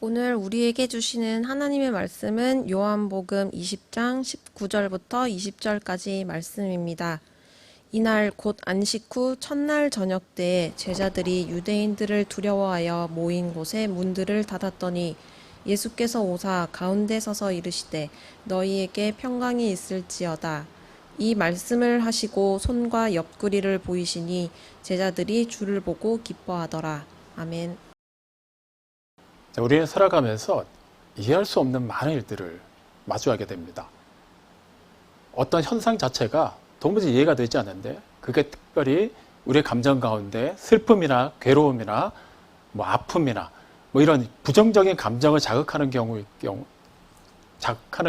오늘 우리에게 주시는 하나님의 말씀은 요한복음 20장 19절부터 20절까지 말씀입니다. 이날 곧 안식 후 첫날 저녁 때에 제자들이 유대인들을 두려워하여 모인 곳에 문들을 닫았더니 예수께서 오사 가운데 서서 이르시되 너희에게 평강이 있을지어다. 이 말씀을 하시고 손과 옆구리를 보이시니 제자들이 주를 보고 기뻐하더라. 아멘. 우리는 살아가면서 이해할 수 없는 많은 일들을 마주하게 됩니다. 어떤 현상 자체가 도무지 이해가 되지 않는데 그게 특별히 우리의 감정 가운데 슬픔이나 괴로움이나 아픔이나 이런 부정적인 감정을 자극하는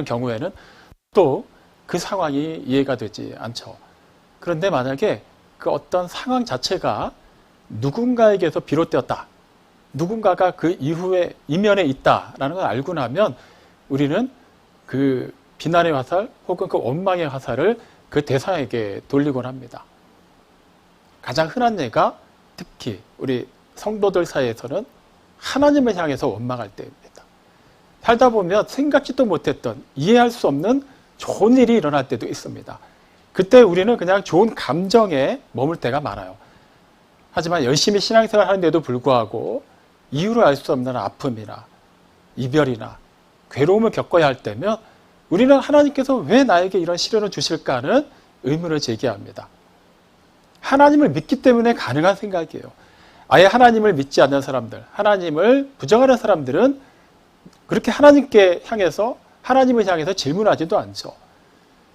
경우에는 또 그 상황이 이해가 되지 않죠. 그런데 만약에 그 어떤 상황 자체가 누군가에게서 비롯되었다. 누군가가 그 이후에 이면에 있다라는 걸 알고 나면 우리는 그 비난의 화살 혹은 그 원망의 화살을 그 대상에게 돌리곤 합니다. 가장 흔한 예가 특히 우리 성도들 사이에서는 하나님을 향해서 원망할 때입니다. 살다 보면 생각지도 못했던 이해할 수 없는 좋은 일이 일어날 때도 있습니다. 그때 우리는 그냥 좋은 감정에 머물 때가 많아요. 하지만 열심히 신앙생활 하는데도 불구하고 이유를 알 수 없는 아픔이나 이별이나 괴로움을 겪어야 할 때면 우리는 하나님께서 왜 나에게 이런 시련을 주실까 하는 의문을 제기합니다. 하나님을 믿기 때문에 가능한 생각이에요. 아예 하나님을 믿지 않는 사람들, 하나님을 부정하는 사람들은 그렇게 하나님께 향해서 하나님을 향해서 질문하지도 않죠.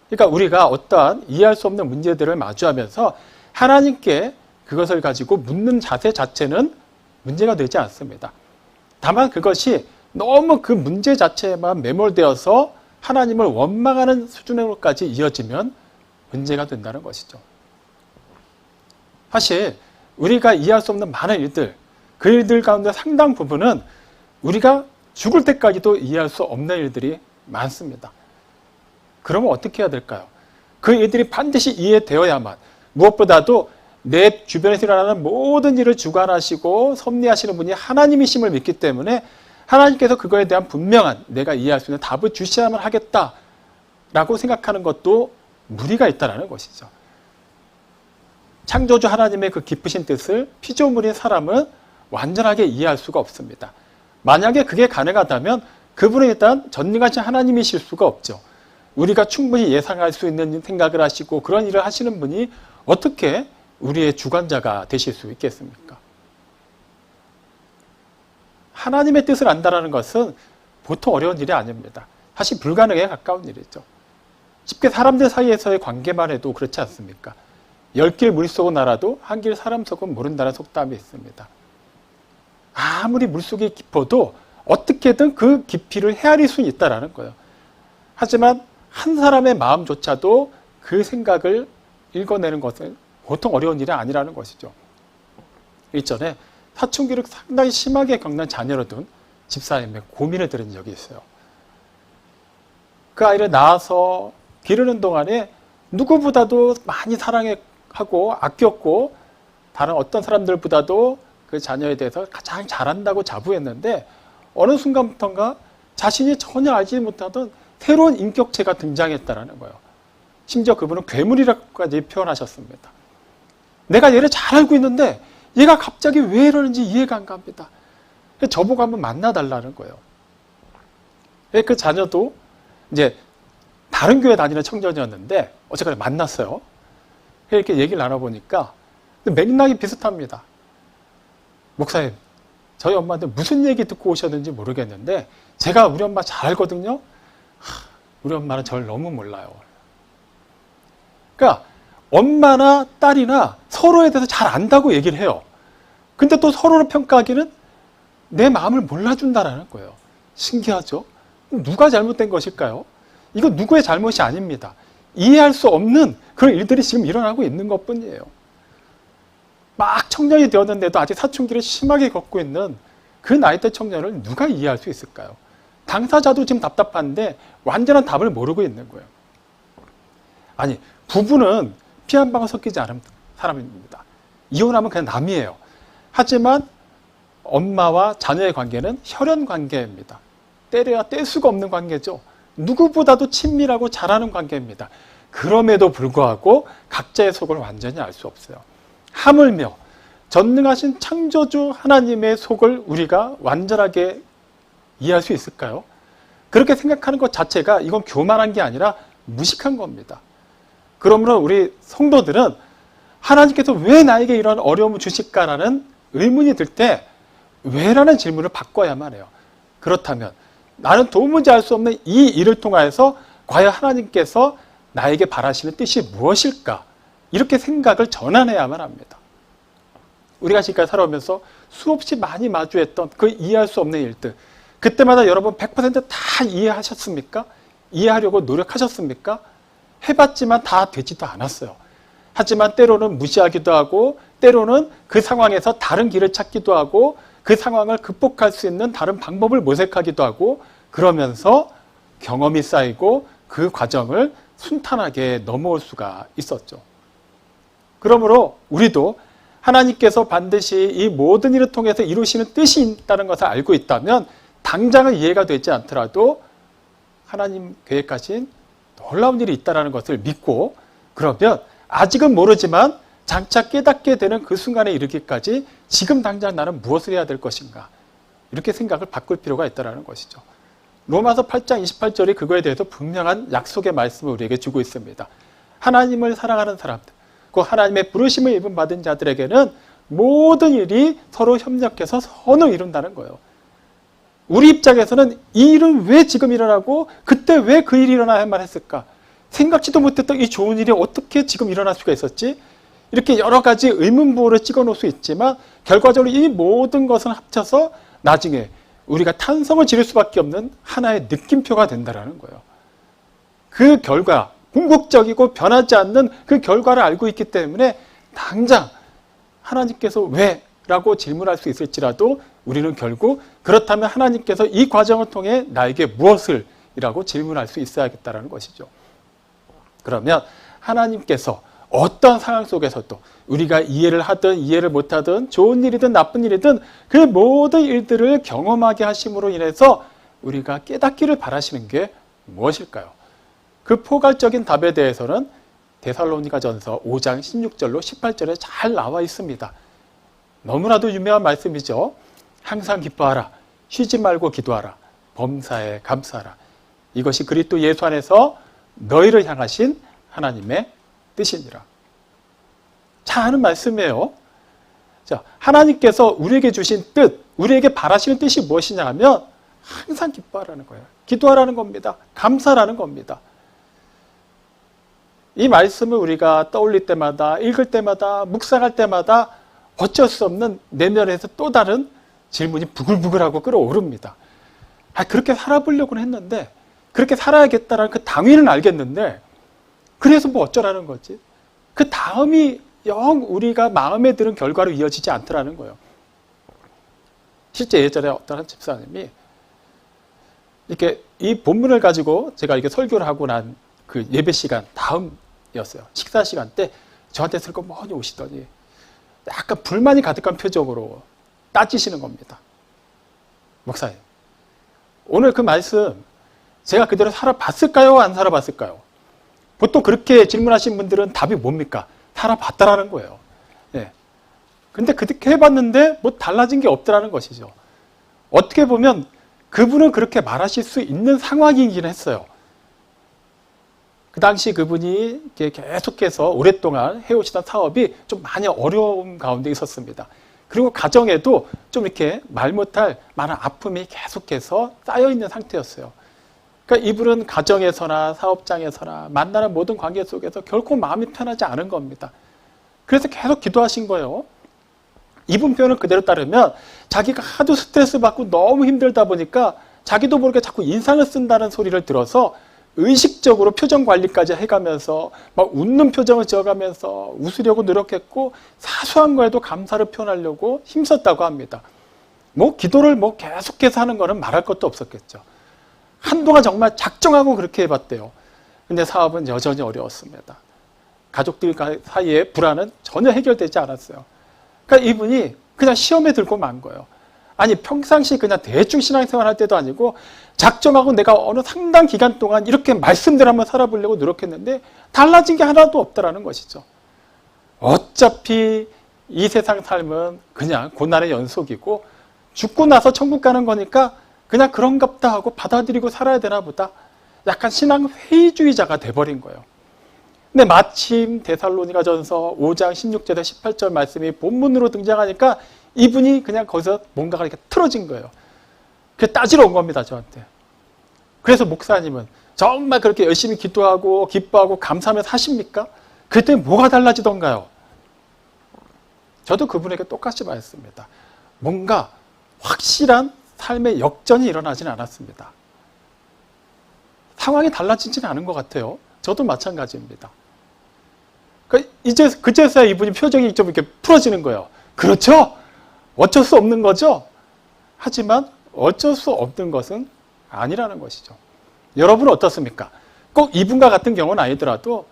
그러니까 우리가 어떠한 이해할 수 없는 문제들을 마주하면서 하나님께 그것을 가지고 묻는 자세 자체는 문제가 되지 않습니다. 다만 그것이 너무 그 문제 자체에만 매몰되어서 하나님을 원망하는 수준으로까지 이어지면 문제가 된다는 것이죠. 사실 우리가 이해할 수 없는 많은 일들, 그 일들 가운데 상당 부분은 우리가 죽을 때까지도 이해할 수 없는 일들이 많습니다. 그러면 어떻게 해야 될까요? 그 일들이 반드시 이해되어야만, 무엇보다도 내 주변에서 일어나는 모든 일을 주관하시고 섭리하시는 분이 하나님이심을 믿기 때문에 하나님께서 그거에 대한 분명한 내가 이해할 수 있는 답을 주셔야만 하겠다라고 생각하는 것도 무리가 있다는 것이죠. 창조주 하나님의 그 깊으신 뜻을 피조물인 사람은 완전하게 이해할 수가 없습니다. 만약에 그게 가능하다면 그분은 일단 전능하신 하나님이실 수가 없죠. 우리가 충분히 예상할 수 있는 생각을 하시고 그런 일을 하시는 분이 어떻게 우리의 주관자가 되실 수 있겠습니까? 하나님의 뜻을 안다는 것은 보통 어려운 일이 아닙니다. 사실 불가능에 가까운 일이죠. 쉽게 사람들 사이에서의 관계만 해도 그렇지 않습니까? 10길 물속은 알아도 한 길 사람 속은 모른다는 속담이 있습니다. 아무리 물속이 깊어도 어떻게든 그 깊이를 헤아릴 수는 있다는 거예요. 하지만 한 사람의 마음조차도 그 생각을 읽어내는 것은 보통 어려운 일이 아니라는 것이죠. 일전에 사춘기를 상당히 심하게 겪는 자녀를 둔 집사님의 고민을 들은 적이 있어요. 그 아이를 낳아서 기르는 동안에 누구보다도 많이 사랑하고 아꼈고 다른 어떤 사람들보다도 그 자녀에 대해서 가장 잘한다고 자부했는데 어느 순간부터인가 자신이 전혀 알지 못하던 새로운 인격체가 등장했다는 거예요. 심지어 그분은 괴물이라고까지 표현하셨습니다. 내가 얘를 잘 알고 있는데 얘가 갑자기 왜 이러는지 이해가 안 갑니다. 저보고 한번 만나달라는 거예요. 그 자녀도 이제 다른 교회 다니는 청년이었는데 어쨌거나 만났어요. 이렇게 얘기를 나눠보니까 맥락이 비슷합니다. 목사님, 저희 엄마한테 무슨 얘기 듣고 오셨는지 모르겠는데 제가 우리 엄마 잘 알거든요. 우리 엄마는 저를 너무 몰라요. 그러니까 엄마나 딸이나 서로에 대해서 잘 안다고 얘기를 해요. 근데 또 서로를 평가하기는 내 마음을 몰라준다는 거예요. 신기하죠? 누가 잘못된 것일까요? 이거 누구의 잘못이 아닙니다. 이해할 수 없는 그런 일들이 지금 일어나고 있는 것뿐이에요. 막 청년이 되었는데도 아직 사춘기를 심하게 겪고 있는 그 나이대 청년을 누가 이해할 수 있을까요? 당사자도 지금 답답한데 완전한 답을 모르고 있는 거예요. 아니, 부부는 피 한 방울 섞이지 않은 사람입니다. 이혼하면 그냥 남이에요. 하지만 엄마와 자녀의 관계는 혈연 관계입니다. 떼려야 뗄 수가 없는 관계죠. 누구보다도 친밀하고 잘하는 관계입니다. 그럼에도 불구하고 각자의 속을 완전히 알 수 없어요. 하물며 전능하신 창조주 하나님의 속을 우리가 완전하게 이해할 수 있을까요? 그렇게 생각하는 것 자체가 이건 교만한 게 아니라 무식한 겁니다. 그러므로 우리 성도들은 하나님께서 왜 나에게 이런 어려움을 주실까라는 의문이 들 때 왜라는 질문을 바꿔야만 해요. 그렇다면 나는 도무지 알 수 없는 이 일을 통하여서 과연 하나님께서 나에게 바라시는 뜻이 무엇일까? 이렇게 생각을 전환해야만 합니다. 우리가 지금까지 살아오면서 수없이 많이 마주했던 그 이해할 수 없는 일들, 그때마다 여러분 100%다 이해하셨습니까? 이해하려고 노력하셨습니까? 해봤지만 다 되지도 않았어요. 하지만 때로는 무시하기도 하고 때로는 그 상황에서 다른 길을 찾기도 하고 그 상황을 극복할 수 있는 다른 방법을 모색하기도 하고 그러면서 경험이 쌓이고 그 과정을 순탄하게 넘어올 수가 있었죠. 그러므로 우리도 하나님께서 반드시 이 모든 일을 통해서 이루시는 뜻이 있다는 것을 알고 있다면 당장은 이해가 되지 않더라도 하나님 계획하신 놀라운 일이 있다는 것을 믿고 그러면 아직은 모르지만 장차 깨닫게 되는 그 순간에 이르기까지 지금 당장 나는 무엇을 해야 될 것인가 이렇게 생각을 바꿀 필요가 있다는 것이죠. 로마서 8장 28절이 그거에 대해서 분명한 약속의 말씀을 우리에게 주고 있습니다. 하나님을 사랑하는 사람들, 그 하나님의 부르심을 입은 받은 자들에게는 모든 일이 서로 협력해서 선을 이룬다는 거예요. 우리 입장에서는 이 일은 왜 지금 일어나고 그때 왜 그 일이 일어나야만 했을까? 생각지도 못했던 이 좋은 일이 어떻게 지금 일어날 수가 있었지? 이렇게 여러 가지 의문부호를 찍어 놓을 수 있지만 결과적으로 이 모든 것을 합쳐서 나중에 우리가 탄성을 지를 수밖에 없는 하나의 느낌표가 된다는 거예요. 그 결과, 궁극적이고 변하지 않는 그 결과를 알고 있기 때문에 당장 하나님께서 왜? 라고 질문할 수 있을지라도 우리는 결국 그렇다면 하나님께서 이 과정을 통해 나에게 무엇을? 이라고 질문할 수 있어야겠다는 것이죠. 그러면 하나님께서 어떤 상황 속에서도 우리가 이해를 하든 이해를 못하든 좋은 일이든 나쁜 일이든 그 모든 일들을 경험하게 하심으로 인해서 우리가 깨닫기를 바라시는 게 무엇일까요? 그 포괄적인 답에 대해서는 데살로니가전서 5장 16절로 18절에 잘 나와 있습니다. 너무나도 유명한 말씀이죠. 항상 기뻐하라. 쉬지 말고 기도하라. 범사에 감사하라. 이것이 그리스도 예수 안에서 너희를 향하신 하나님의 뜻이니라. 잘 아는 말씀이에요. 자, 하나님께서 우리에게 주신 뜻, 우리에게 바라시는 뜻이 무엇이냐 하면 항상 기뻐하라는 거예요. 기도하라는 겁니다. 감사라는 겁니다. 이 말씀을 우리가 떠올릴 때마다, 읽을 때마다, 묵상할 때마다 어쩔 수 없는 내면에서 또 다른 질문이 부글부글하고 끌어오릅니다. 그렇게 살아보려고는 했는데, 그렇게 살아야겠다라는 그 당위는 알겠는데, 그래서 뭐 어쩌라는 거지? 그 다음이 영 우리가 마음에 드는 결과로 이어지지 않더라는 거예요. 실제 예전에 어떤 한 집사님이 이렇게 이 본문을 가지고 제가 이렇게 설교를 하고 난 그 예배 시간 다음이었어요. 식사 시간 때 저한테 슬그머니 오시더니 약간 불만이 가득한 표정으로 따지시는 겁니다. 목사님, 오늘 그 말씀 제가 그대로 살아봤을까요? 안 살아봤을까요? 보통 그렇게 질문하신 분들은 답이 뭡니까? 살아봤다라는 거예요. 네. 근데 그렇게 해봤는데 뭐 달라진 게 없더라는 것이죠. 어떻게 보면 그분은 그렇게 말하실 수 있는 상황이긴 했어요. 그 당시 그분이 계속해서 오랫동안 해오시던 사업이 좀 많이 어려움 가운데 있었습니다. 그리고 가정에도 좀 이렇게 말 못할 많은 아픔이 계속해서 쌓여있는 상태였어요. 그러니까 이분은 가정에서나 사업장에서나 만나는 모든 관계 속에서 결코 마음이 편하지 않은 겁니다. 그래서 계속 기도하신 거예요. 이분 표현을 그대로 따르면 자기가 하도 스트레스 받고 너무 힘들다 보니까 자기도 모르게 자꾸 인상을 쓴다는 소리를 들어서 의식적으로 표정 관리까지 해가면서 막 웃는 표정을 지어가면서 웃으려고 노력했고 사소한 거에도 감사를 표현하려고 힘썼다고 합니다. 뭐 기도를 뭐 계속해서 하는 거는 말할 것도 없었겠죠. 한동안 정말 작정하고 그렇게 해봤대요. 근데 사업은 여전히 어려웠습니다. 가족들 사이의 불안은 전혀 해결되지 않았어요. 그러니까 이분이 그냥 시험에 들고 만 거예요. 아니 평상시 그냥 대충 신앙생활 할 때도 아니고 작정하고 내가 어느 상당 기간 동안 이렇게 말씀대로 한번 살아보려고 노력했는데 달라진 게 하나도 없다라는 것이죠. 어차피 이 세상 삶은 그냥 고난의 연속이고 죽고 나서 천국 가는 거니까 그냥 그런갑다 하고 받아들이고 살아야 되나 보다. 약간 신앙 회의주의자가 돼버린 거예요. 근데 마침 데살로니가전서 5장 16절에서 18절 말씀이 본문으로 등장하니까 이분이 그냥 거기서 뭔가가 이렇게 틀어진 거예요. 그게 따지러 온 겁니다, 저한테. 그래서 목사님은 정말 그렇게 열심히 기도하고 기뻐하고 감사하며 사십니까? 그때 뭐가 달라지던가요? 저도 그분에게 똑같이 말했습니다. 뭔가 확실한 삶의 역전이 일어나지는 않았습니다. 상황이 달라지지는 않은 것 같아요. 저도 마찬가지입니다. 그제서야 이분이 표정이 좀 이렇게 풀어지는 거예요. 그렇죠? 어쩔 수 없는 거죠? 하지만 어쩔 수 없는 것은 아니라는 것이죠. 여러분은 어떻습니까? 꼭 이분과 같은 경우는 아니더라도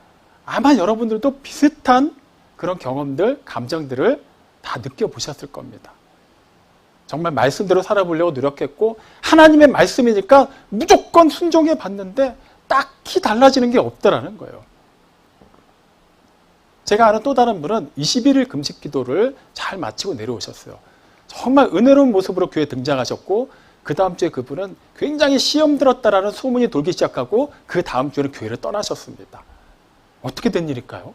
아마 여러분들도 비슷한 그런 경험들, 감정들을 다 느껴보셨을 겁니다. 정말 말씀대로 살아보려고 노력했고 하나님의 말씀이니까 무조건 순종해 봤는데 딱히 달라지는 게 없더라는 거예요. 제가 아는 또 다른 분은 21일 금식 기도를 잘 마치고 내려오셨어요. 정말 은혜로운 모습으로 교회에 등장하셨고 그 다음 주에 그분은 굉장히 시험 들었다라는 소문이 돌기 시작하고 그 다음 주에는 교회를 떠나셨습니다. 어떻게 된 일일까요?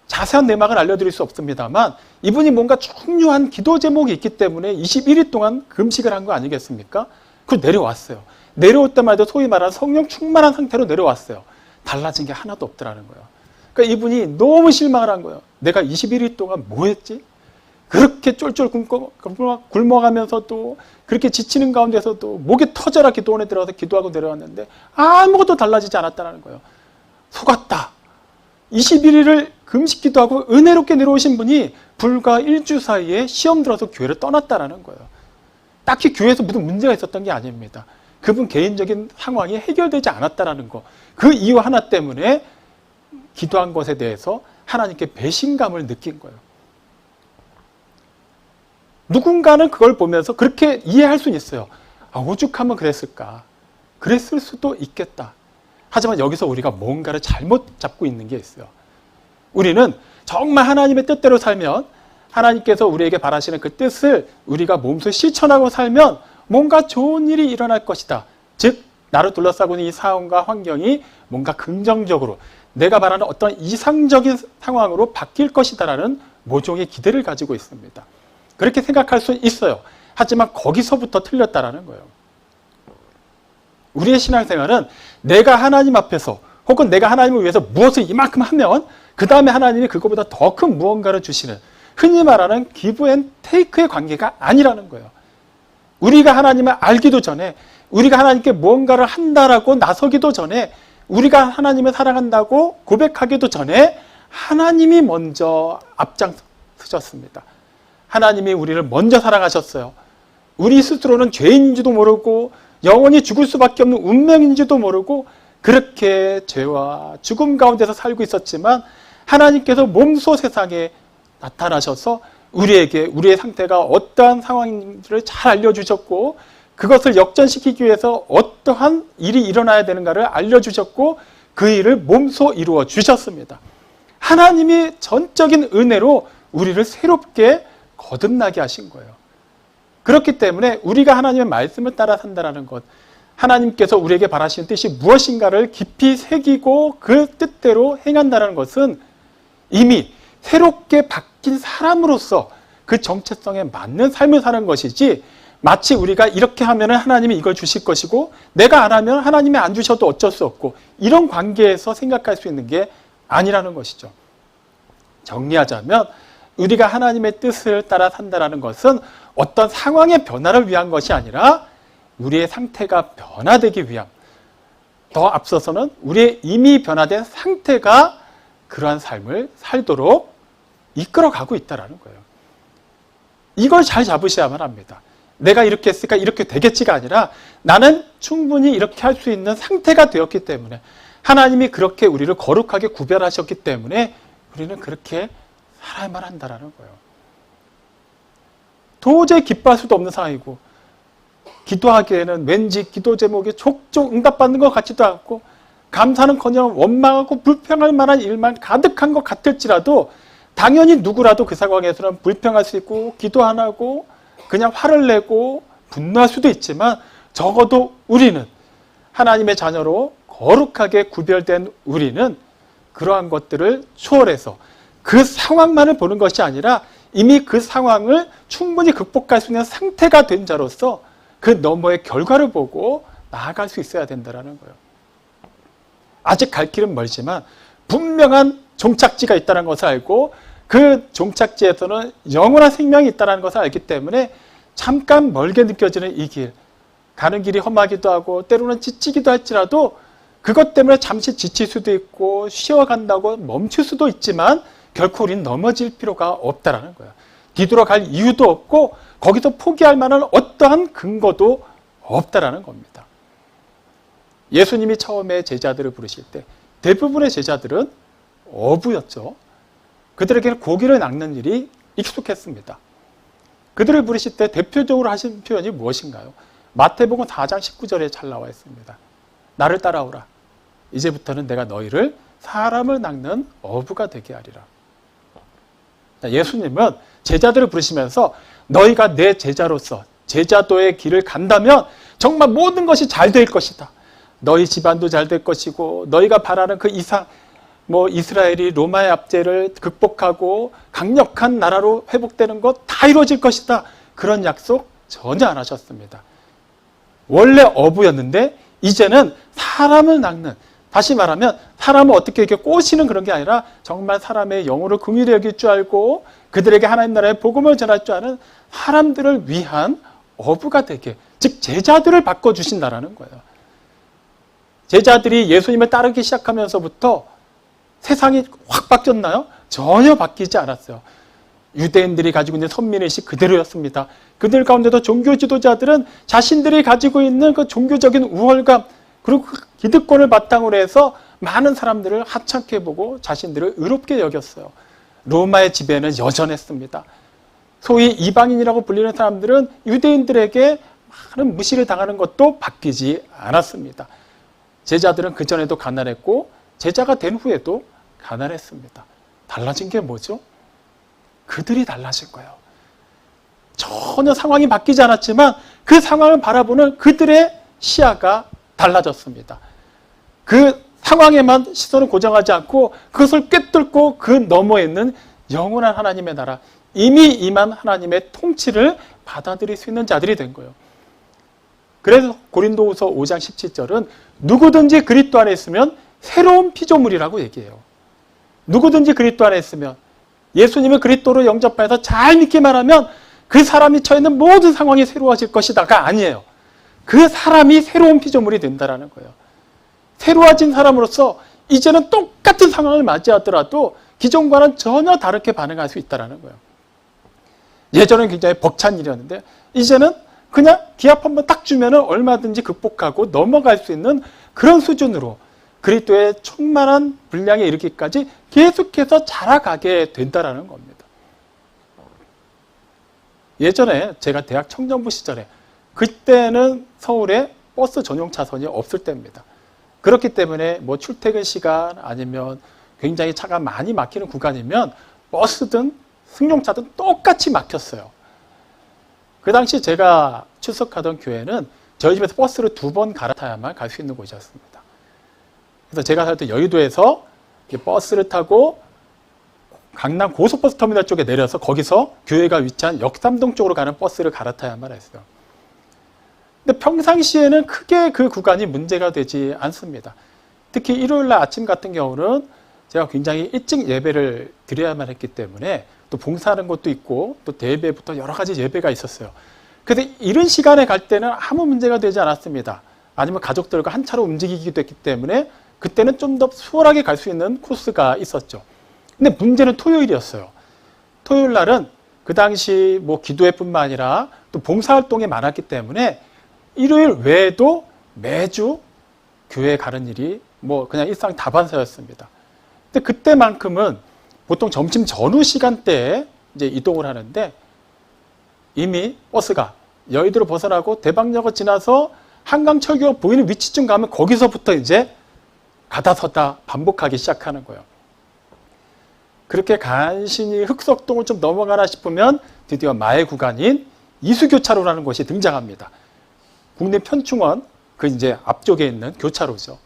자세한 내막은 알려드릴 수 없습니다만 이분이 뭔가 중요한 기도 제목이 있기 때문에 21일 동안 금식을 한 거 아니겠습니까? 그걸 내려왔어요. 내려올 때마다 소위 말하는 성령 충만한 상태로 내려왔어요. 달라진 게 하나도 없더라는 거예요. 그러니까 이분이 너무 실망을 한 거예요. 내가 21일 동안 뭐 했지? 그렇게 쫄쫄 굶어가면서도 그렇게 지치는 가운데서도 목이 터져라 기도원에 들어가서 기도하고 내려왔는데 아무것도 달라지지 않았다는 거예요. 속았다. 21일을 금식 기도하고 은혜롭게 내려오신 분이 불과 일주 사이에 시험 들어서 교회를 떠났다는 거예요. 딱히 교회에서 무슨 문제가 있었던 게 아닙니다. 그분 개인적인 상황이 해결되지 않았다는 거. 그 이유 하나 때문에 기도한 것에 대해서 하나님께 배신감을 느낀 거예요. 누군가는 그걸 보면서 그렇게 이해할 수는 있어요. 아, 오죽하면 그랬을까. 그랬을 수도 있겠다. 하지만 여기서 우리가 뭔가를 잘못 잡고 있는 게 있어요. 우리는 정말 하나님의 뜻대로 살면 하나님께서 우리에게 바라시는 그 뜻을 우리가 몸소 실천하고 살면 뭔가 좋은 일이 일어날 것이다. 즉 나를 둘러싸고 있는 이 상황과 환경이 뭔가 긍정적으로 내가 바라는 어떤 이상적인 상황으로 바뀔 것이다라는 모종의 기대를 가지고 있습니다. 그렇게 생각할 수 있어요. 하지만 거기서부터 틀렸다라는 거예요. 우리의 신앙생활은 내가 하나님 앞에서 혹은 내가 하나님을 위해서 무엇을 이만큼 하면 그 다음에 하나님이 그거보다 더 큰 무언가를 주시는 흔히 말하는 기브 앤 테이크의 관계가 아니라는 거예요. 우리가 하나님을 알기도 전에 우리가 하나님께 무언가를 한다라고 나서기도 전에 우리가 하나님을 사랑한다고 고백하기도 전에 하나님이 먼저 앞장서셨습니다. 하나님이 우리를 먼저 사랑하셨어요. 우리 스스로는 죄인인지도 모르고 영원히 죽을 수밖에 없는 운명인지도 모르고 그렇게 죄와 죽음 가운데서 살고 있었지만 하나님께서 몸소 세상에 나타나셔서 우리에게 우리의 상태가 어떠한 상황인지를 잘 알려주셨고 그것을 역전시키기 위해서 어떠한 일이 일어나야 되는가를 알려주셨고 그 일을 몸소 이루어 주셨습니다. 하나님이 전적인 은혜로 우리를 새롭게 거듭나게 하신 거예요. 그렇기 때문에 우리가 하나님의 말씀을 따라 산다는 것, 하나님께서 우리에게 바라시는 뜻이 무엇인가를 깊이 새기고 그 뜻대로 행한다는 것은 이미 새롭게 바뀐 사람으로서 그 정체성에 맞는 삶을 사는 것이지 마치 우리가 이렇게 하면 하나님이 이걸 주실 것이고 내가 안 하면 하나님이 안 주셔도 어쩔 수 없고 이런 관계에서 생각할 수 있는 게 아니라는 것이죠. 정리하자면 우리가 하나님의 뜻을 따라 산다는 것은 어떤 상황의 변화를 위한 것이 아니라 우리의 상태가 변화되기 위함, 더 앞서서는 우리의 이미 변화된 상태가 그러한 삶을 살도록 이끌어가고 있다는 거예요. 이걸 잘 잡으셔야만 합니다. 내가 이렇게 했으니까 이렇게 되겠지가 아니라 나는 충분히 이렇게 할 수 있는 상태가 되었기 때문에 하나님이 그렇게 우리를 거룩하게 구별하셨기 때문에 우리는 그렇게 살아야만 한다는 거예요. 도저히 기뻐할 수도 없는 상황이고, 기도하기에는 왠지 기도 제목이 족족 응답받는 것 같지도 않고, 감사는커녕 원망하고 불평할 만한 일만 가득한 것 같을지라도 당연히 누구라도 그 상황에서는 불평할 수 있고 기도 안 하고 그냥 화를 내고 분노할 수도 있지만, 적어도 우리는 하나님의 자녀로 거룩하게 구별된 우리는 그러한 것들을 초월해서 그 상황만을 보는 것이 아니라 이미 그 상황을 충분히 극복할 수 있는 상태가 된 자로서 그 너머의 결과를 보고 나아갈 수 있어야 된다는 거예요. 아직 갈 길은 멀지만 분명한 종착지가 있다는 것을 알고, 그 종착지에서는 영원한 생명이 있다는 것을 알기 때문에 잠깐 멀게 느껴지는 이 길, 가는 길이 험하기도 하고 때로는 지치기도 할지라도 그것 때문에 잠시 지칠 수도 있고 쉬어간다고 멈출 수도 있지만 결코 우리는 넘어질 필요가 없다는 거예요. 뒤돌아갈 이유도 없고 거기서 포기할 만한 어떠한 근거도 없다는 겁니다. 예수님이 처음에 제자들을 부르실 때 대부분의 제자들은 어부였죠. 그들에게는 고기를 낚는 일이 익숙했습니다. 그들을 부르실 때 대표적으로 하신 표현이 무엇인가요? 마태복음 4장 19절에 잘 나와 있습니다. 나를 따라오라. 이제부터는 내가 너희를 사람을 낚는 어부가 되게 하리라. 예수님은 제자들을 부르시면서 너희가 내 제자로서 제자도의 길을 간다면 정말 모든 것이 잘 될 것이다. 너희 집안도 잘 될 것이고 너희가 바라는 그 이상, 이스라엘이 로마의 압제를 극복하고 강력한 나라로 회복되는 것 다 이루어질 것이다. 그런 약속 전혀 안 하셨습니다. 원래 어부였는데 이제는 사람을 낚는, 다시 말하면 사람을 어떻게 이렇게 꼬시는 그런 게 아니라 정말 사람의 영혼을 긍휼히 여길 줄 알고 그들에게 하나님 나라의 복음을 전할 줄 아는 사람들을 위한 어부가 되게, 즉 제자들을 바꿔주신다라는 거예요. 제자들이 예수님을 따르기 시작하면서부터 세상이 확 바뀌었나요? 전혀 바뀌지 않았어요. 유대인들이 가지고 있는 선민의식 그대로였습니다. 그들 가운데도 종교 지도자들은 자신들이 가지고 있는 그 종교적인 우월감 그리고 그 기득권을 바탕으로 해서 많은 사람들을 하찮게 보고 자신들을 의롭게 여겼어요. 로마의 지배는 여전했습니다. 소위 이방인이라고 불리는 사람들은 유대인들에게 많은 무시를 당하는 것도 바뀌지 않았습니다. 제자들은 그전에도 가난했고 제자가 된 후에도 가난했습니다. 달라진 게 뭐죠? 그들이 달라진 거예요. 전혀 상황이 바뀌지 않았지만 그 상황을 바라보는 그들의 시야가 달라졌습니다. 그 상황에만 시선을 고정하지 않고 그것을 꿰뚫고 그 너머에 있는 영원한 하나님의 나라, 이미 임한 하나님의 통치를 받아들일 수 있는 자들이 된 거예요. 그래서 고린도후서 5장 17절은 누구든지 그리스도 안에 있으면 새로운 피조물이라고 얘기해요. 누구든지 그리스도 안에 있으면, 예수님을 그리스도로 영접해서 잘 믿기만 하면 그 사람이 처해 있는 모든 상황이 새로워질 것이다가 아니에요. 그 사람이 새로운 피조물이 된다는 거예요. 새로워진 사람으로서 이제는 똑같은 상황을 맞이하더라도 기존과는 전혀 다르게 반응할 수 있다는 거예요. 예전엔 굉장히 벅찬 일이었는데 이제는 그냥 기합 한번 딱 주면 얼마든지 극복하고 넘어갈 수 있는 그런 수준으로 그리스도의 충만한 분량에 이르기까지 계속해서 자라가게 된다는 겁니다. 예전에 제가 대학 청년부 시절에, 그때는 서울에 버스 전용 차선이 없을 때입니다. 그렇기 때문에 출퇴근 시간 아니면 굉장히 차가 많이 막히는 구간이면 버스든 승용차든 똑같이 막혔어요. 그 당시 제가 출석하던 교회는 저희 집에서 버스를 2번 갈아타야만 갈 수 있는 곳이었습니다. 그래서 제가 살 때 여의도에서 버스를 타고 강남 고속버스 터미널 쪽에 내려서 거기서 교회가 위치한 역삼동 쪽으로 가는 버스를 갈아타야만 했어요. 근데 평상시에는 크게 그 구간이 문제가 되지 않습니다. 특히 일요일날 아침 같은 경우는 제가 굉장히 일찍 예배를 드려야만 했기 때문에 또 봉사하는 것도 있고 또 대예배부터 여러 가지 예배가 있었어요. 그래서 이런 시간에 갈 때는 아무 문제가 되지 않았습니다. 아니면 가족들과 한 차로 움직이기도 했기 때문에 그때는 좀 더 수월하게 갈 수 있는 코스가 있었죠. 근데 문제는 토요일이었어요. 토요일 날은 그 당시 기도회뿐만 아니라 또 봉사활동이 많았기 때문에 일요일 외에도 매주 교회에 가는 일이 그냥 일상 다반사였습니다. 근데 그때만큼은 보통 점심 전후 시간대에 이제 이동을 하는데 이미 버스가 여의도를 벗어나고 대방역을 지나서 한강철교가 보이는 위치쯤 가면 거기서부터 이제 가다 서다 반복하기 시작하는 거예요. 그렇게 간신히 흑석동을 좀 넘어가나 싶으면 드디어 마의 구간인 이수교차로라는 곳이 등장합니다. 국내 편충원 그 이제 앞쪽에 있는 교차로죠.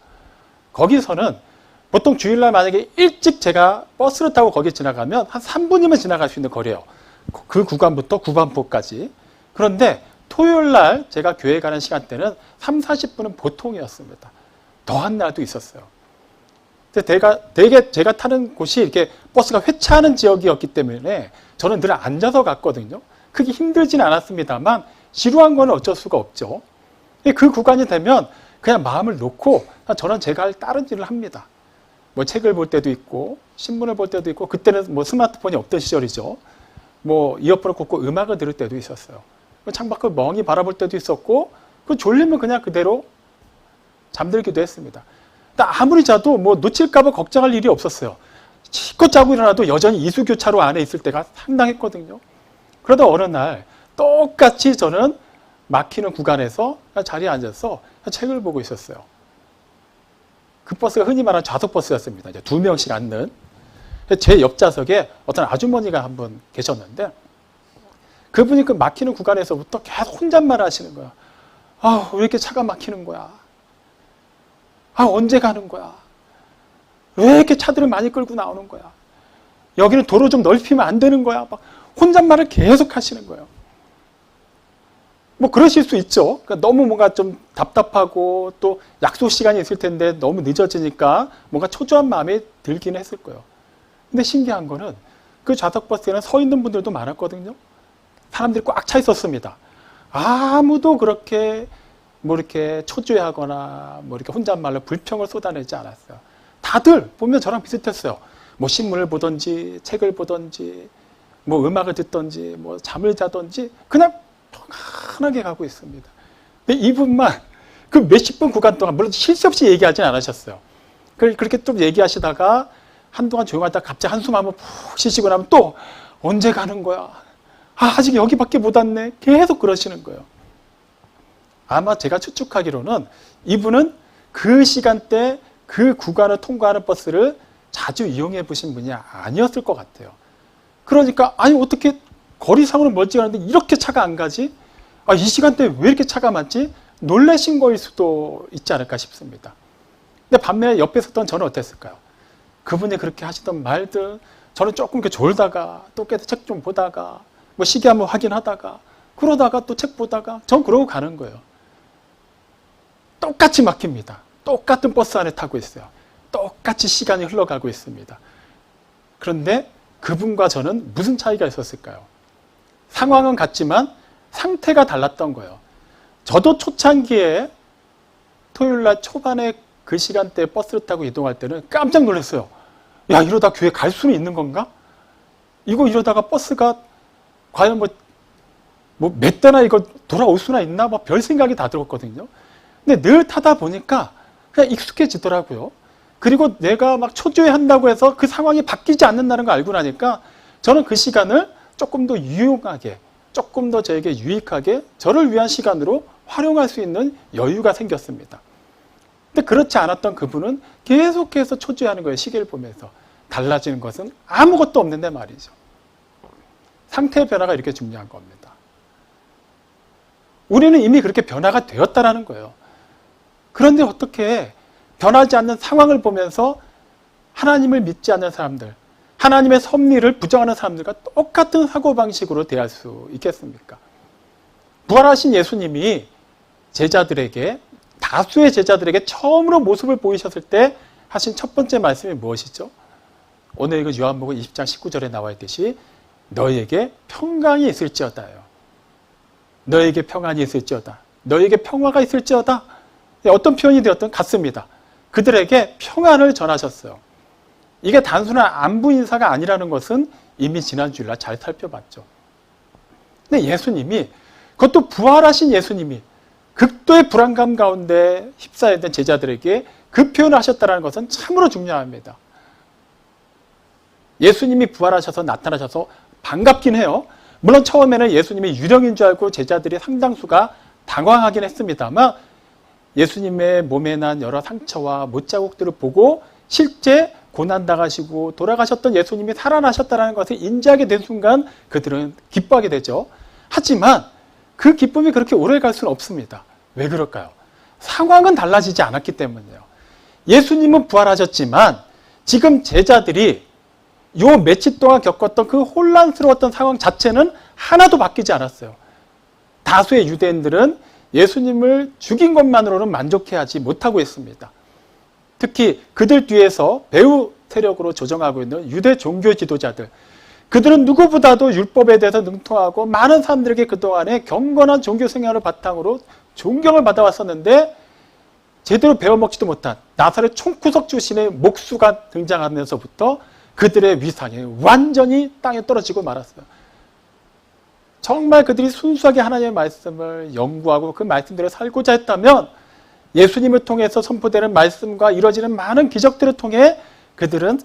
거기서는 보통 주일날 만약에 일찍 제가 버스를 타고 거기 지나가면 한 3분이면 지나갈 수 있는 거리예요. 그 구간부터 구반포까지. 그런데 토요일날 제가 교회 가는 시간대는 3, 40분은 보통이었습니다. 더한 날도 있었어요. 대개 제가 타는 곳이 이렇게 버스가 회차하는 지역이었기 때문에 저는 늘 앉아서 갔거든요. 크게 힘들지는 않았습니다만 지루한 건 어쩔 수가 없죠. 그 구간이 되면 그냥 마음을 놓고 저는 제가 할 다른 일을 합니다. 뭐 책을 볼 때도 있고 신문을 볼 때도 있고 그때는 뭐 스마트폰이 없던 시절이죠. 뭐 이어폰을 꽂고 음악을 들을 때도 있었어요. 창밖을 멍히 바라볼 때도 있었고 그 졸리면 그냥 그대로 잠들기도 했습니다. 아무리 자도 뭐 놓칠까 봐 걱정할 일이 없었어요. 실컷 자고 일어나도 여전히 이수교차로 안에 있을 때가 상당했거든요. 그러다 어느 날 똑같이 저는 막히는 구간에서 자리에 앉아서 책을 보고 있었어요. 그 버스가 흔히 말하는 좌석버스였습니다. 이제 2명씩 앉는. 제 옆좌석에 어떤 아주머니가 한 분 계셨는데 그분이 그 막히는 구간에서부터 계속 혼잣말을 하시는 거야. 아, 왜 이렇게 차가 막히는 거야? 아, 언제 가는 거야? 왜 이렇게 차들을 많이 끌고 나오는 거야? 여기는 도로 좀 넓히면 안 되는 거야? 막 혼잣말을 계속 하시는 거예요. 뭐 그러실 수 있죠. 그러니까 너무 뭔가 좀 답답하고 또 약속 시간이 있을 텐데 너무 늦어지니까 뭔가 초조한 마음이 들기는 했을 거예요. 근데 신기한 거는 그 좌석버스에는 서 있는 분들도 많았거든요. 사람들이 꽉 차 있었습니다. 아무도 그렇게 뭐 이렇게 초조해하거나 뭐 이렇게 혼잣말로 불평을 쏟아내지 않았어요. 다들 보면 저랑 비슷했어요. 뭐 신문을 보든지 책을 보든지 뭐 음악을 듣든지 뭐 잠을 자든지 그냥 편안하게 가고 있습니다. 근데 이분만 그 몇십 분 구간 동안 물론 쉴 새 없이 얘기하진 않으셨어요. 그렇게 좀 얘기하시다가 한동안 조용하다가 갑자기 한숨 한번 푹 쉬시고 나면 또 언제 가는 거야? 아, 아직 여기밖에 못 왔네. 계속 그러시는 거예요. 아마 제가 추측하기로는 이분은 그 시간대 그 구간을 통과하는 버스를 자주 이용해 보신 분이 아니었을 것 같아요. 그러니까 아니 어떻게 거리상으로 멀지 않은데 이렇게 차가 안 가지? 아, 이 시간대에 왜 이렇게 차가 많지? 놀라신 거일 수도 있지 않을까 싶습니다. 근데 반면에 옆에 섰던 저는 어땠을까요? 그분이 그렇게 하시던 말들 저는 조금 이렇게 졸다가 또 깨서 책 좀 보다가 뭐 시계 한번 확인하다가 그러다가 또 책 보다가 전 그러고 가는 거예요. 똑같이 막힙니다. 똑같은 버스 안에 타고 있어요. 똑같이 시간이 흘러가고 있습니다. 그런데 그분과 저는 무슨 차이가 있었을까요? 상황은 같지만 상태가 달랐던 거예요. 저도 초창기에 토요일날 초반에 그 시간대에 버스를 타고 이동할 때는 깜짝 놀랐어요. 야, 이러다 교회 갈 수는 있는 건가? 이러다가 버스가 과연 몇 대나 이거 돌아올 수나 있나? 뭐 별 생각이 다 들었거든요. 근데 늘 타다 보니까 그냥 익숙해지더라고요. 그리고 내가 막 초조해 한다고 해서 그 상황이 바뀌지 않는다는 걸 알고 나니까 저는 그 시간을 조금 더 유용하게, 조금 더 저에게 유익하게 저를 위한 시간으로 활용할 수 있는 여유가 생겼습니다. 근데 그렇지 않았던 그분은 계속해서 초조해하는 거예요. 시계를 보면서. 달라지는 것은 아무것도 없는데 말이죠. 상태의 변화가 이렇게 중요한 겁니다. 우리는 이미 그렇게 변화가 되었다라는 거예요. 그런데 어떻게 변하지 않는 상황을 보면서 하나님을 믿지 않는 사람들, 하나님의 섭리를 부정하는 사람들과 똑같은 사고방식으로 대할 수 있겠습니까? 부활하신 예수님이 제자들에게, 다수의 제자들에게 처음으로 모습을 보이셨을 때 하신 첫 번째 말씀이 무엇이죠? 오늘 이거 요한복음 20장 19절에 나와 있듯이 너에게 평강이 있을지어다요. 너에게 평안이 있을지어다. 너에게 평화가 있을지어다. 어떤 표현이 되었든 같습니다. 그들에게 평안을 전하셨어요. 이게 단순한 안부 인사가 아니라는 것은 이미 지난 주일날 잘 살펴봤죠. 근데 예수님이, 그것도 부활하신 예수님이 극도의 불안감 가운데 휩싸여 있는 제자들에게 그 표현을 하셨다는 것은 참으로 중요합니다. 예수님이 부활하셔서 나타나셔서 반갑긴 해요. 물론 처음에는 예수님이 유령인 줄 알고 제자들이 상당수가 당황하긴 했습니다만 예수님의 몸에 난 여러 상처와 못자국들을 보고 실제 고난당하시고 돌아가셨던 예수님이 살아나셨다는 것을 인지하게 된 순간 그들은 기뻐하게 되죠. 하지만 그 기쁨이 그렇게 오래 갈 수는 없습니다. 왜 그럴까요? 상황은 달라지지 않았기 때문이에요. 예수님은 부활하셨지만 지금 제자들이 요 며칠 동안 겪었던 그 혼란스러웠던 상황 자체는 하나도 바뀌지 않았어요. 다수의 유대인들은 예수님을 죽인 것만으로는 만족해하지 못하고 있습니다. 특히 그들 뒤에서 배후 세력으로 조정하고 있는 유대 종교 지도자들, 그들은 누구보다도 율법에 대해서 능통하고 많은 사람들에게 그동안에 경건한 종교 생활을 바탕으로 존경을 받아왔었는데 제대로 배워먹지도 못한 나사렛 총구석 출신의 목수가 등장하면서부터 그들의 위상이 완전히 땅에 떨어지고 말았어요. 정말 그들이 순수하게 하나님의 말씀을 연구하고 그 말씀대로 살고자 했다면 예수님을 통해서 선포되는 말씀과 이루어지는 많은 기적들을 통해 그들은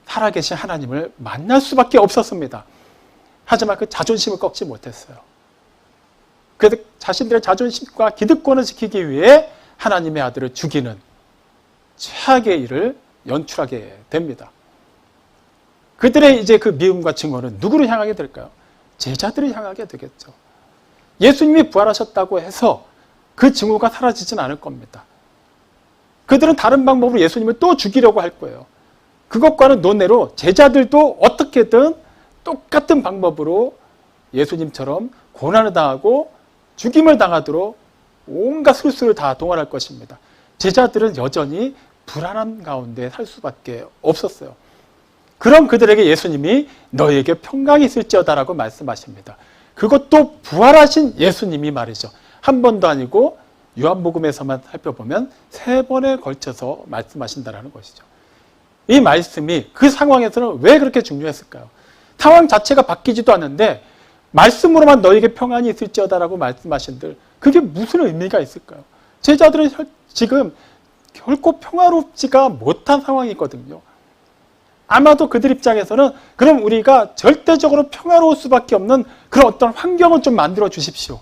살아계신 하나님을 만날 수밖에 없었습니다. 하지만 그 자존심을 꺾지 못했어요. 그 자신들의 자존심과 기득권을 지키기 위해 하나님의 아들을 죽이는 최악의 일을 연출하게 됩니다. 그들의 이제 그 미움과 증오는 누구를 향하게 될까요? 제자들을 향하게 되겠죠. 예수님이 부활하셨다고 해서 그 증오가 사라지진 않을 겁니다. 그들은 다른 방법으로 예수님을 또 죽이려고 할 거예요. 그것과는 논외로 제자들도 어떻게든 똑같은 방법으로 예수님처럼 고난을 당하고 죽임을 당하도록 온갖 술수를 다 동원할 것입니다. 제자들은 여전히 불안한 가운데 살 수밖에 없었어요. 그럼 그들에게 예수님이 너희에게 평강이 있을지어다라고 말씀하십니다. 그것도 부활하신 예수님이 말이죠. 한 번도 아니고 요한복음에서만 살펴보면 3번에 걸쳐서 말씀하신다는 것이죠. 이 말씀이 그 상황에서는 왜 그렇게 중요했을까요? 상황 자체가 바뀌지도 않는데 말씀으로만 너에게 평안이 있을지어다라고 말씀하신들 그게 무슨 의미가 있을까요? 제자들은 지금 결코 평화롭지가 못한 상황이거든요. 아마도 그들 입장에서는 그럼 우리가 절대적으로 평화로울 수밖에 없는 그런 어떤 환경을 좀 만들어 주십시오.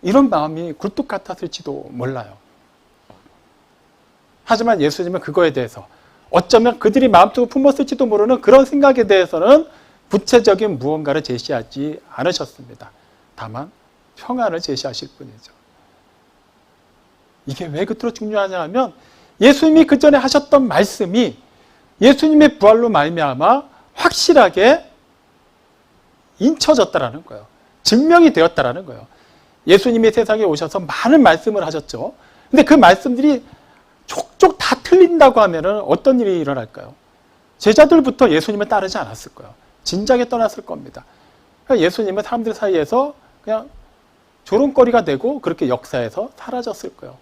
이런 마음이 굴뚝 같았을지도 몰라요. 하지만 예수님은 그거에 대해서 어쩌면 그들이 마음속에 품었을지도 모르는 그런 생각에 대해서는 구체적인 무언가를 제시하지 않으셨습니다. 다만 평안을 제시하실 뿐이죠. 이게 왜 그토록 중요하냐 하면 예수님이 그 전에 하셨던 말씀이 예수님의 부활로 말미암아 확실하게 인쳐졌다라는 거예요. 증명이 되었다라는 거예요. 예수님이 세상에 오셔서 많은 말씀을 하셨죠. 근데 그 말씀들이 족족 다 틀린다고 하면은 어떤 일이 일어날까요? 제자들부터 예수님을 따르지 않았을 거예요. 진작에 떠났을 겁니다. 그러니까 예수님은 사람들 사이에서 그냥 조롱거리가 되고 그렇게 역사에서 사라졌을 거예요.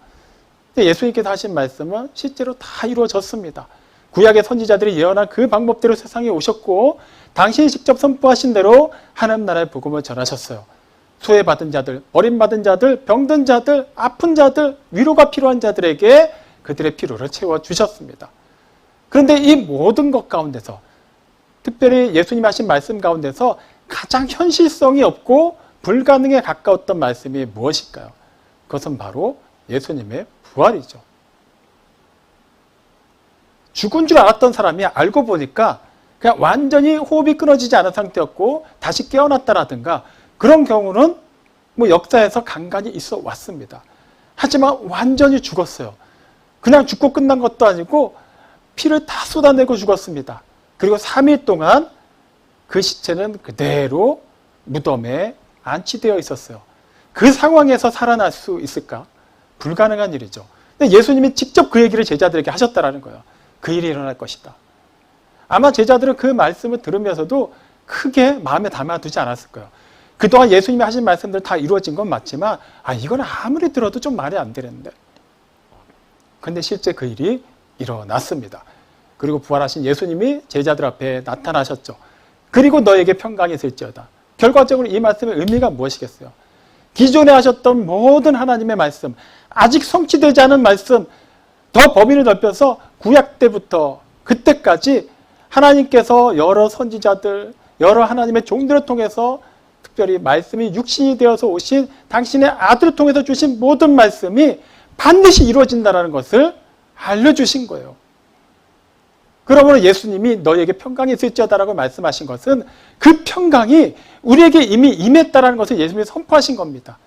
근데 예수님께서 하신 말씀은 실제로 다 이루어졌습니다. 구약의 선지자들이 예언한 그 방법대로 세상에 오셨고 당신이 직접 선포하신 대로 하나님 나라의 복음을 전하셨어요. 수혜받은 자들, 버림받은 자들, 병든 자들, 아픈 자들, 위로가 필요한 자들에게 그들의 필요를 채워주셨습니다. 그런데 이 모든 것 가운데서 특별히 예수님이 하신 말씀 가운데서 가장 현실성이 없고 불가능에 가까웠던 말씀이 무엇일까요? 그것은 바로 예수님의 부활이죠. 죽은 줄 알았던 사람이 알고 보니까 그냥 완전히 호흡이 끊어지지 않은 상태였고 다시 깨어났다라든가 그런 경우는 뭐 역사에서 간간히 있어 왔습니다. 하지만 완전히 죽었어요. 그냥 죽고 끝난 것도 아니고 피를 다 쏟아내고 죽었습니다. 그리고 3일 동안 그 시체는 그대로 무덤에 안치되어 있었어요. 그 상황에서 살아날 수 있을까? 불가능한 일이죠. 근데 예수님이 직접 그 얘기를 제자들에게 하셨다라는 거예요. 그 일이 일어날 것이다. 아마 제자들은 그 말씀을 들으면서도 크게 마음에 담아두지 않았을 거예요. 그동안 예수님이 하신 말씀들 다 이루어진 건 맞지만 이건 아무리 들어도 좀 말이 안 되는데. 근데 실제 그 일이 일어났습니다. 그리고 부활하신 예수님이 제자들 앞에 나타나셨죠. 그리고 너에게 평강이 있을지어다. 결과적으로 이 말씀의 의미가 무엇이겠어요? 기존에 하셨던 모든 하나님의 말씀, 아직 성취되지 않은 말씀, 더 범위를 넓혀서 구약 때부터 그때까지 하나님께서 여러 선지자들, 여러 하나님의 종들을 통해서 특별히 말씀이 육신이 되어서 오신 당신의 아들을 통해서 주신 모든 말씀이 반드시 이루어진다는 것을 알려주신 거예요. 그러므로 예수님이 너에게 평강이 있을지어다라고 말씀하신 것은 그 평강이 우리에게 이미 임했다는 것을 예수님이 선포하신 겁니다.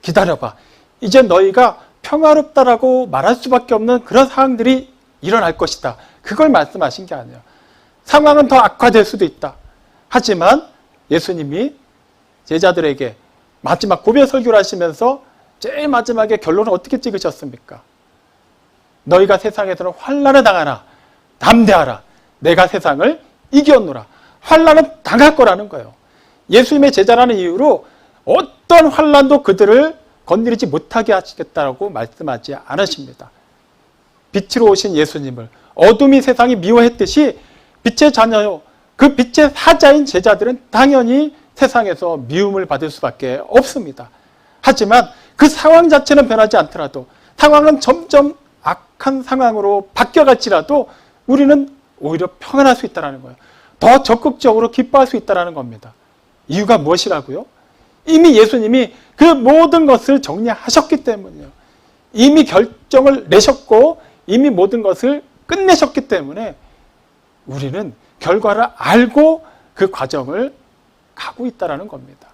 기다려봐. 이제 너희가 평화롭다라고 말할 수밖에 없는 그런 상황들이 일어날 것이다. 그걸 말씀하신 게 아니에요. 상황은 더 악화될 수도 있다. 하지만 예수님이 제자들에게 마지막 고별 설교를 하시면서 제일 마지막에 결론을 어떻게 찍으셨습니까? 너희가 세상에서는 환난을 당하나 담대하라. 내가 세상을 이겼노라. 환난은 당할 거라는 거예요. 예수님의 제자라는 이유로 어떤 환난도 그들을 건드리지 못하게 하시겠다고 말씀하지 않으십니다. 빛으로 오신 예수님을 어둠이 세상이 미워했듯이 빛의 자녀요, 그 빛의 사자인 제자들은 당연히 세상에서 미움을 받을 수밖에 없습니다. 하지만 그 상황 자체는 변하지 않더라도, 상황은 점점 악한 상황으로 바뀌어갈지라도 우리는 오히려 평안할 수 있다는 거예요. 더 적극적으로 기뻐할 수 있다는 겁니다. 이유가 무엇이라고요? 이미 예수님이 그 모든 것을 정리하셨기 때문이에요. 이미 결정을 내셨고 이미 모든 것을 끝내셨기 때문에 우리는 결과를 알고 그 과정을 가고 있다는 겁니다.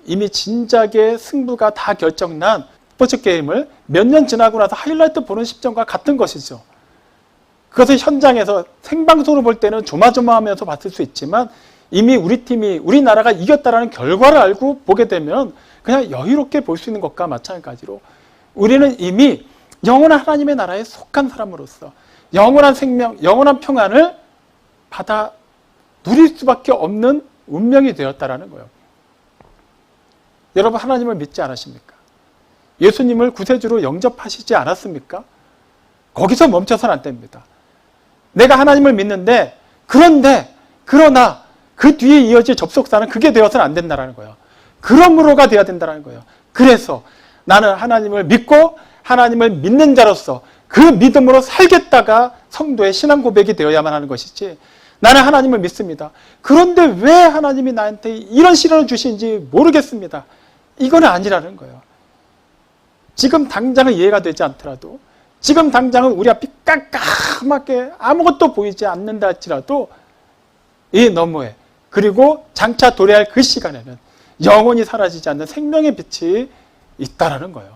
이미 진작에 승부가 다 결정난 스포츠 게임을 몇 년 지나고 나서 하이라이트 보는 심정과 같은 것이죠. 그것을 현장에서 생방송으로 볼 때는 조마조마하면서 봤을 수 있지만 이미 우리 팀이, 우리나라가 이겼다라는 결과를 알고 보게 되면 그냥 여유롭게 볼 수 있는 것과 마찬가지로 우리는 이미 영원한 하나님의 나라에 속한 사람으로서 영원한 생명, 영원한 평안을 받아 누릴 수밖에 없는 운명이 되었다라는 거예요. 여러분, 하나님을 믿지 않으십니까? 예수님을 구세주로 영접하시지 않았습니까? 거기서 멈춰서는 안 됩니다. 내가 하나님을 믿는데, 그러나 그 뒤에 이어질 접속사는 그게 되어서는 안 된다는 거예요. 그러므로가 되어야 된다는 거예요. 그래서 나는 하나님을 믿고 하나님을 믿는 자로서 그 믿음으로 살겠다가 성도의 신앙 고백이 되어야만 하는 것이지, 나는 하나님을 믿습니다. 그런데 왜 하나님이 나한테 이런 시련을 주시는지 모르겠습니다. 이건 아니라는 거예요. 지금 당장은 이해가 되지 않더라도, 지금 당장은 우리 앞이 깜깜하게 아무것도 보이지 않는다 할지라도 이 너머에, 그리고 장차 도래할 그 시간에는 영원히 사라지지 않는 생명의 빛이 있다라는 거예요.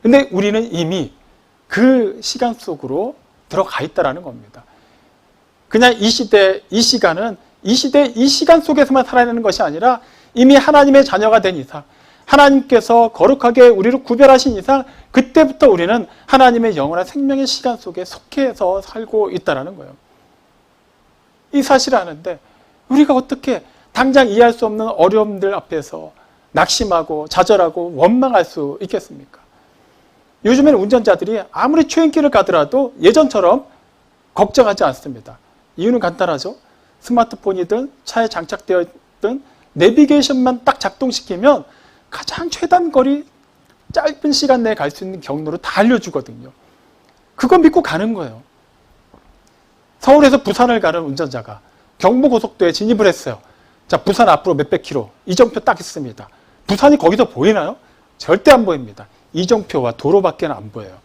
근데 우리는 이미 그 시간 속으로 들어가 있다라는 겁니다. 그냥 이 시대, 이 시간은 이 시대, 이 시간 속에서만 살아내는 것이 아니라 이미 하나님의 자녀가 된 이상, 하나님께서 거룩하게 우리를 구별하신 이상, 그때부터 우리는 하나님의 영원한 생명의 시간 속에 속해서 살고 있다는 거예요. 이 사실을 아는데 우리가 어떻게 당장 이해할 수 없는 어려움들 앞에서 낙심하고 좌절하고 원망할 수 있겠습니까? 요즘에는 운전자들이 아무리 추행길을 가더라도 예전처럼 걱정하지 않습니다. 이유는 간단하죠. 스마트폰이든 차에 장착되어 있든 내비게이션만 딱 작동시키면 가장 최단 거리, 짧은 시간 내에 갈 수 있는 경로를 다 알려주거든요. 그거 믿고 가는 거예요. 서울에서 부산을 가는 운전자가 경부고속도에 진입을 했어요. 자, 부산 앞으로 몇백 킬로, 이정표 딱 있습니다. 부산이 거기서 보이나요? 절대 안 보입니다. 이정표와 도로밖에는 안 보여요.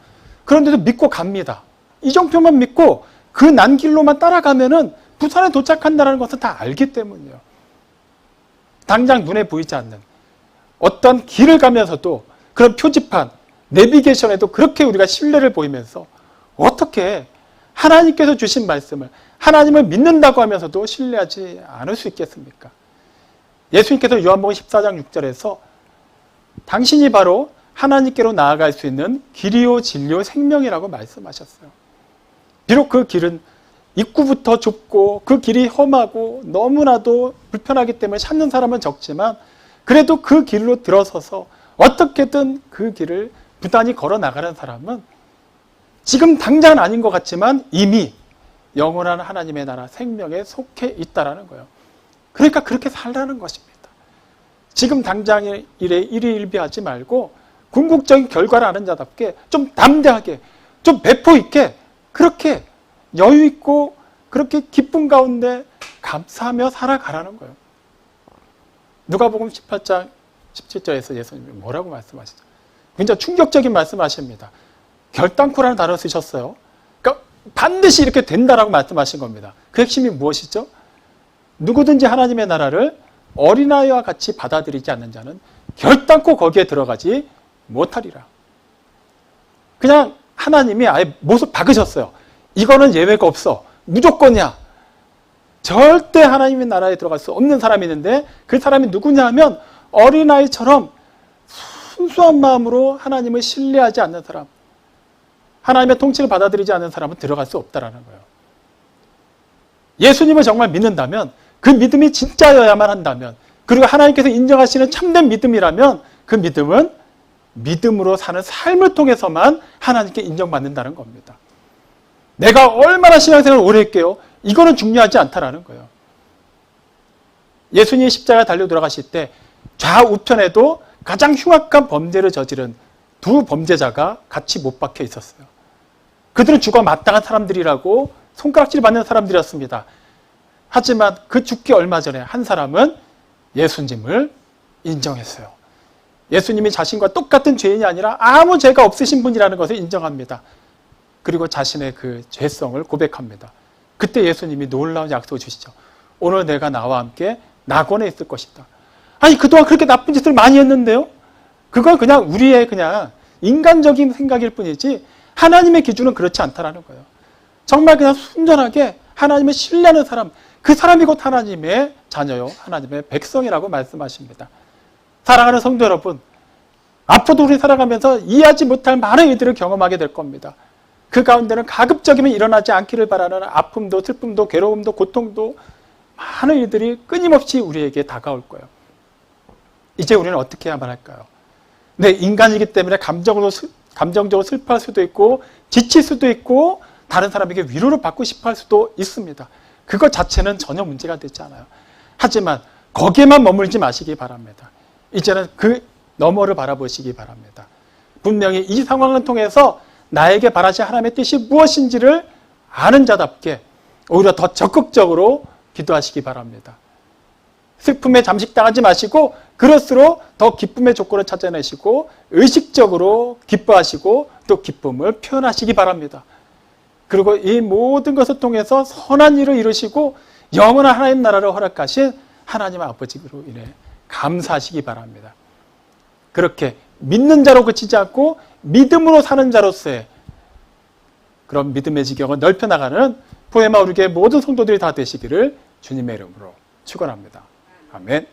그런데도 믿고 갑니다. 이정표만 믿고 그 난길로만 따라가면은 부산에 도착한다는 것은 다 알기 때문이에요. 당장 눈에 보이지 않는 어떤 길을 가면서도 그런 표지판, 내비게이션에도 그렇게 우리가 신뢰를 보이면서 어떻게 하나님께서 주신 말씀을, 하나님을 믿는다고 하면서도 신뢰하지 않을 수 있겠습니까? 예수님께서 요한복음 14장 6절에서 당신이 바로 하나님께로 나아갈 수 있는 길이요 진리요 생명이라고 말씀하셨어요. 비록 그 길은 입구부터 좁고 그 길이 험하고 너무나도 불편하기 때문에 찾는 사람은 적지만, 그래도 그 길로 들어서서 어떻게든 그 길을 부단히 걸어 나가는 사람은 지금 당장은 아닌 것 같지만 이미 영원한 하나님의 나라 생명에 속해 있다라는 거예요. 그러니까 그렇게 살라는 것입니다. 지금 당장의 일에 일희일비하지 말고 궁극적인 결과를 아는 자답게 좀 담대하게, 좀 배포 있게, 그렇게 여유 있고 그렇게 기쁨 가운데 감사하며 살아가라는 거예요. 누가복음 18장 17절에서 예수님이 뭐라고 말씀하시죠? 굉장히 충격적인 말씀하십니다. 결단코라는 단어 쓰셨어요. 그러니까 반드시 이렇게 된다라고 말씀하신 겁니다. 그 핵심이 무엇이죠? 누구든지 하나님의 나라를 어린아이와 같이 받아들이지 않는 자는 결단코 거기에 들어가지 못하리라. 그냥 하나님이 아예 못을 박으셨어요. 이거는 예외가 없어. 무조건이야. 절대 하나님의 나라에 들어갈 수 없는 사람이 있는데 그 사람이 누구냐 하면 어린아이처럼 순수한 마음으로 하나님을 신뢰하지 않는 사람, 하나님의 통치를 받아들이지 않는 사람은 들어갈 수 없다라는 거예요. 예수님을 정말 믿는다면, 그 믿음이 진짜여야만 한다면, 그리고 하나님께서 인정하시는 참된 믿음이라면 그 믿음은 믿음으로 사는 삶을 통해서만 하나님께 인정받는다는 겁니다. 내가 얼마나 신앙생활을 오래 했게요? 이거는 중요하지 않다라는 거예요. 예수님이 십자가에 달려 돌아가실 때 좌우편에도 가장 흉악한 범죄를 저지른 두 범죄자가 같이 못 박혀 있었어요. 그들은 죽어 마땅한 사람들이라고 손가락질 받는 사람들이었습니다. 하지만 그 죽기 얼마 전에 한 사람은 예수님을 인정했어요. 예수님이 자신과 똑같은 죄인이 아니라 아무 죄가 없으신 분이라는 것을 인정합니다. 그리고 자신의 그 죄성을 고백합니다. 그때 예수님이 놀라운 약속을 주시죠. 오늘 내가 나와 함께 낙원에 있을 것이다. 아니, 그동안 그렇게 나쁜 짓을 많이 했는데요? 그건 그냥 우리의 그냥 인간적인 생각일 뿐이지 하나님의 기준은 그렇지 않다라는 거예요. 정말 그냥 순전하게 하나님을 신뢰하는 사람, 그 사람이 곧 하나님의 자녀요, 하나님의 백성이라고 말씀하십니다. 사랑하는 성도 여러분, 앞으로도 우리 살아가면서 이해하지 못할 많은 일들을 경험하게 될 겁니다. 그 가운데는 가급적이면 일어나지 않기를 바라는 아픔도 슬픔도 괴로움도 고통도 많은 일들이 끊임없이 우리에게 다가올 거예요. 이제 우리는 어떻게 해야만 할까요? 네, 인간이기 때문에 감정적으로 슬퍼할 수도 있고 지칠 수도 있고 다른 사람에게 위로를 받고 싶어 할 수도 있습니다. 그것 자체는 전혀 문제가 되지 않아요. 하지만 거기에만 머물지 마시기 바랍니다. 이제는 그 너머를 바라보시기 바랍니다. 분명히 이 상황을 통해서 나에게 바라신 하나님의 뜻이 무엇인지를 아는 자답게 오히려 더 적극적으로 기도하시기 바랍니다. 슬픔에 잠식당하지 마시고 그럴수록 더 기쁨의 조건을 찾아내시고 의식적으로 기뻐하시고 또 기쁨을 표현하시기 바랍니다. 그리고 이 모든 것을 통해서 선한 일을 이루시고 영원한 하나님 나라를 허락하신 하나님 아버지로 인해 감사하시기 바랍니다. 그렇게 믿는 자로 그치지 않고 믿음으로 사는 자로서의 그런 믿음의 지경을 넓혀나가는 포에마 우리의 모든 성도들이 다 되시기를 주님의 이름으로 축원합니다. 아멘.